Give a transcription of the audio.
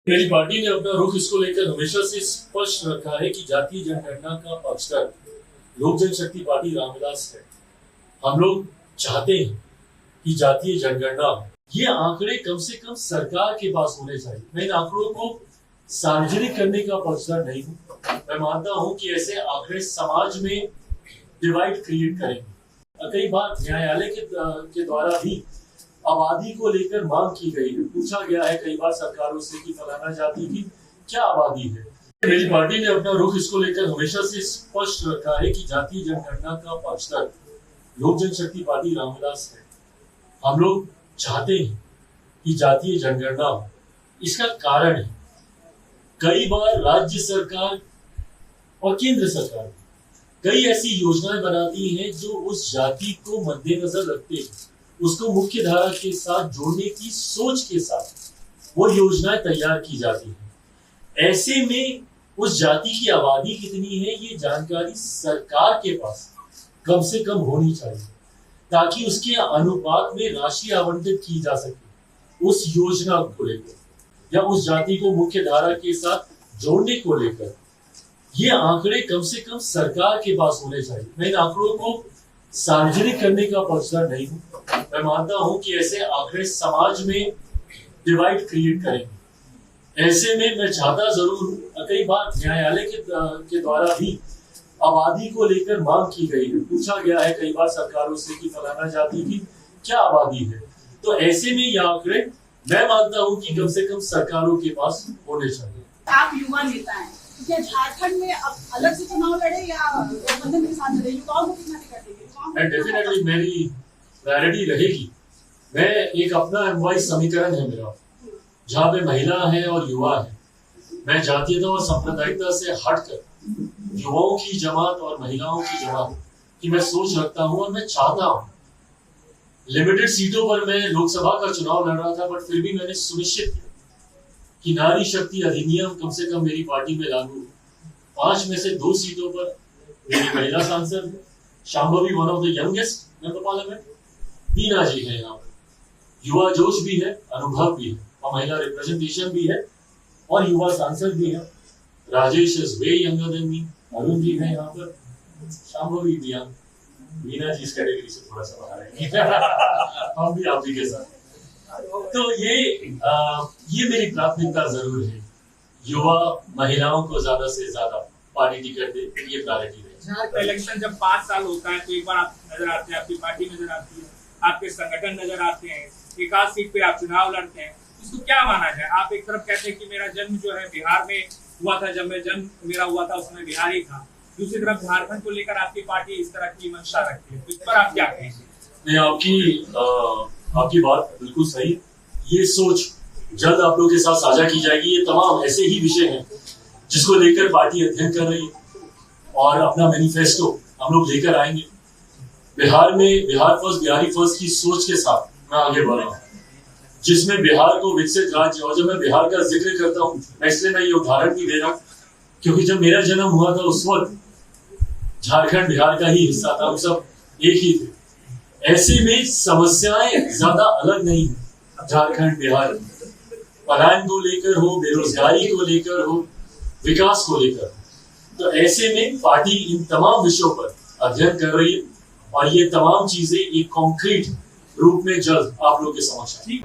मेरी पार्टी ने अपना रुख इसको लेकर हमेशा से स्पष्ट रखा है कि जातीय जनगणना का पक्षधर लोक जनशक्ति पार्टी रामविलास है। हम लोग चाहते हैं कि जातीय जनगणना ये आंकड़े कम से कम सरकार के पास होने चाहिए। मैं इन आंकड़ों को सार्वजनिक करने का पक्षधर नहीं हूँ। मैं मानता हूँ कि ऐसे आंकड़े समाज में डिवाइड क्रिएट करेंगे। कई बार न्यायालय के द्वारा भी आबादी को लेकर मांग की गई है। पूछा गया है कई बार सरकारों से कि फलाना जाति की क्या आबादी है। मेरी पार्टी ने अपना रुख इसको लेकर हमेशा से स्पष्ट रखा है कि जातीय जनगणना का पक्षधर लोक जनशक्ति पार्टी रामविलास है। हम लोग चाहते हैं कि जातीय जनगणना, इसका कारण है कई बार राज्य सरकार और केंद्र सरकार कई ऐसी योजनाएं बनाती हैं जो उस जाति को मद्देनजर रखते हैं, उसको मुख्य धारा के साथ जोड़ने की सोच के साथ वो योजनाएं तैयार की जाती है। ऐसे में उस जाति की आबादी कितनी है ये जानकारी सरकार के पास कम से कम होनी चाहिए, ताकि उसके अनुपात में राशि आवंटित की जा सके उस योजना को लेकर या उस जाति को मुख्य धारा के साथ जोड़ने को लेकर। ये आंकड़े कम से कम सरकार के पास होने चाहिए। मैं इन आंकड़ों को सार्वजनिक करने का पक्षधर नहीं हूँ। मैं मानता हूँ कि ऐसे आंकड़े समाज में डिवाइड क्रिएट करेंगे। ऐसे में मैं चाहता जरूर हूँ, कई बार न्यायालय के द्वारा भी आबादी को लेकर मांग की गई है। पूछा गया है कई बार सरकारों से कि फलाना जाति की क्या आबादी है। तो ऐसे में ये आंकड़े मैं मानता हूँ कि कम से कम सरकारों के पास होने चाहिए। आप युवा नेता हैं, क्या झारखंड में अब अलग से चुनाव लड़े या गठबंधन के साथ लड़े? युवाओं को कितना टिकट देंगे? डेफिनेटली मेरी प्रायोरिटी रहेगी। मैं एक अपना एमवाई समीकरण है मेरा, जहाँ पे महिला है और युवा है। मैं जातीयता और सांप्रदायिकता से हटकर युवाओं की जमात और महिलाओं की जमात की मैं सोच रखता हूँ और मैं चाहता हूँ। लिमिटेड सीटों पर मैं लोकसभा का चुनाव लड़ रहा था, बट फिर भी मैंने सुनिश्चित किया कि नारी शक्ति अधिनियम कम से कम मेरी पार्टी में लागू हो। 5 में से 2 सीटों पर मेरी महिला सांसद Shambhavi, one of the youngest member parliament, Beena ji है। यहाँ पर युवा जोश भी है, अनुभव भी है और महिला रिप्रेजेंटेशन भी है और युवा सांसद भी है। Rajesh is way younger than me, Arun ji है यहाँ पर, शांभवी भी यहाँ, बीना जी इस कैटेगरी से थोड़ा सा बाहर है। हम भी आप ही के साथ। तो ये मेरी प्राथमिकता जरूर है, युवा महिलाओं को ज्यादा से ज्यादा पार्टी टिकट दे, ये प्रायोरिटी है। इलेक्शन जब 5 साल होता है तो एक बार आप नजर आते हैं, आपकी पार्टी नजर आती है, आपके संगठन नजर आते हैं, एक आध सीट पे आप चुनाव लड़ते हैं। इसको क्या माना जाए? आप एक तरफ कहते हैं कि मेरा जन्म जो है बिहार में हुआ था, जब मैं जन्म मेरा हुआ था उसमें बिहार ही था। दूसरी तरफ झारखंड को लेकर आपकी पार्टी इस तरह की मंशा रखती है, तो इस पर आप क्या कहेंगे? नहीं, आपकी बात बिल्कुल सही है। ये सोच जल्द आप लोगों के साथ साझा की जाएगी। ये तमाम ऐसे ही विषय हैं जिसको लेकर पार्टी अध्ययन कर रही है और अपना मैनिफेस्टो हम लोग लेकर आएंगे। बिहार में बिहार फर्स्ट, बिहारी फर्स्ट की सोच के साथ मैं आगे बढ़ रहा हूँ, जिसमें बिहार को विकसित राज्य। और जब मैं बिहार का जिक्र करता हूँ, इसलिए मैं ये उदाहरण भी दे रहा हूँ क्योंकि जब मेरा जन्म हुआ था उस वक्त झारखंड बिहार का ही हिस्सा था, हम सब एक ही थे। ऐसे में समस्याएं ज्यादा अलग नहीं है। झारखंड बिहार पलायन को लेकर हो, बेरोजगारी को लेकर हो, विकास को लेकर हो, तो ऐसे में पार्टी इन तमाम विषयों पर अध्ययन कर रही है और ये तमाम चीजें एक कॉन्क्रीट रूप में जल्द आप लोग के समक्ष आएंगी।